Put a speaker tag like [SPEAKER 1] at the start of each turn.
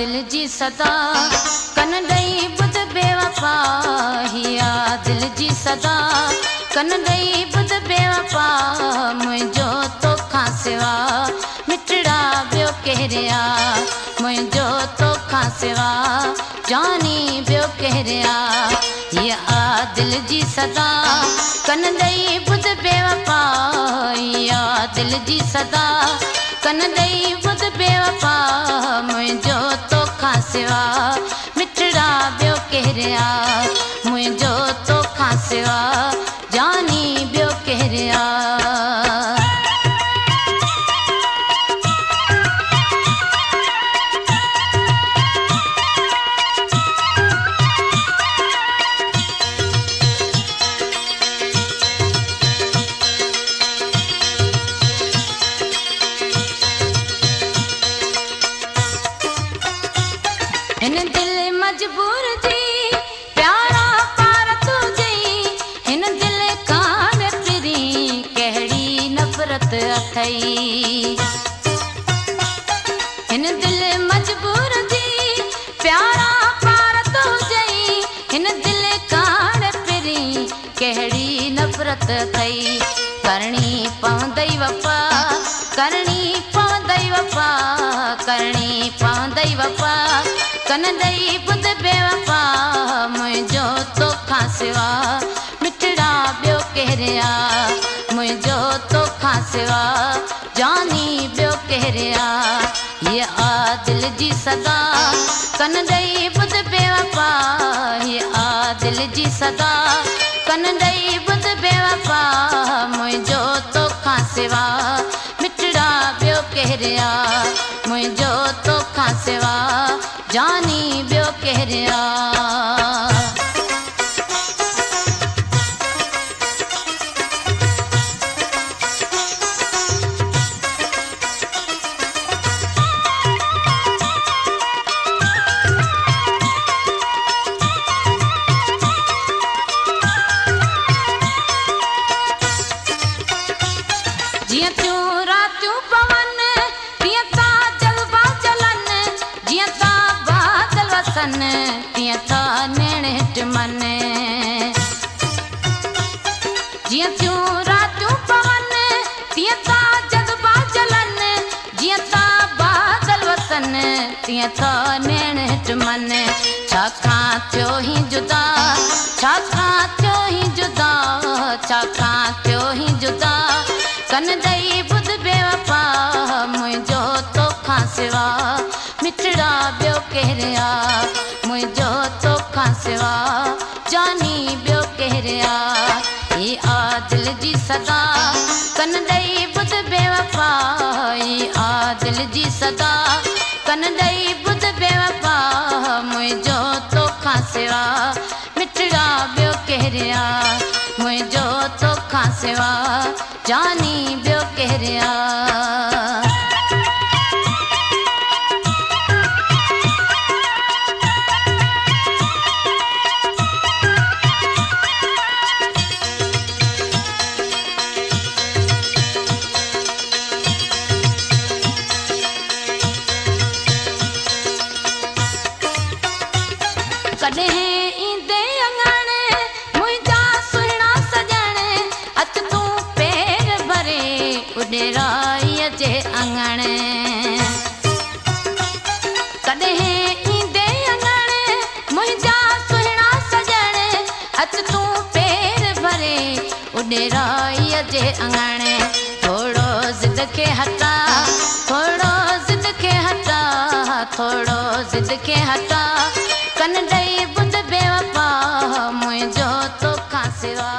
[SPEAKER 1] दिल जी सदा कन ॾेई ॿुध बेवफा हिया दिल जी सदा कन ॾेई ॿुध बेवफा मुंहिंजो तोखां सिवा मिठड़ा ॿियो केरु आहे मुंहिंजो तोखां सिवा जानी ॿियो केरु आहे हिया दिल जी सदा कन ॾेई ॿुध बेवफा हिया दिल जी सदा कन ॾेई ॿुध बेवफा मुंहिंजो तोखां सिवा मिठड़ा ॿियो केरु आहे मुंहिंजो तोखां सिवा जानी ॿियो केरु आहे। हिन दिल मजबूर जी प्यारा पार तुझी हिन दिल कान फिरी कहिड़ी नफ़रत अथई हिन दिल मजबूर जी प्यारा पार तुझी हिन दिल कान फिरी कहिड़ी नफ़रत अथई करणी पवंदई वफ़ा करणी पवंदई वफ़ा करणी पवंदई वफ़ा कन ॾेई ॿुध बेवफा मुंहिंजो तोखां सिवा मिठड़ा ॿियो केरु आहे मुंहिंजो तोखां सिवा जानी ॿियो केरु आहे हिया दिल जी सदा कन ॾेई ॿुध बेवफा हिया दिल जी सदा कन ॾेई ॿुध बेवफा मुंहिंजो तोखां सिवा मिठड़ा ॿियो केरु आहे मुंहिंजो तोखां सिवा जानी ॿियो केरु आहे। जियां तूं रातियूं पवन तीअं ता जलवा जलन जियां ता बादल वसन तीअं ता नेण हिट मन जियां तूं रातियूं पवन तीअं ता जलवा जलन जियां ता बादल वसन तीअं ता नेण हिट मन छाकां थियो ही जुदा छाकां थियो ही जुदा छाकां थियो ही जुदा कन ॾेई ॿुध बेवफा मुंहिंजो तोखां सिवा मिठड़ा ॿियो केरु आहे मुंहिंजो तोखां सिवा जानी ॿियो केरु आहे हिया दिल जी सदा कन ॾेई ॿुध बेवफा हिया दिल जी सदा कन ॾेई ॿुध बेवफा मुंहिंजो तोखां सिवा मिठड़ा ॿियो केरु आहे मुंहिंजो तोखां सिवा जानी ॿियो केरु आहे। कॾहिं ईंदे अङण मुंहिंजा सुहिणा सॼण अच तूं पेर भरे उॾेराईअ जे अङण कॾहिं ईंदे अङण मुंहिंजा सुहिणा सॼण अच तूं पेर भरे उॾेराईअ जे अङण थोरो ज़िद खे हटा थोरो ज़िद खे हटा थोरो ज़िद खे हटा कन ॾेई ॿुध बेवफा मुंहिंजो तोखां सिवा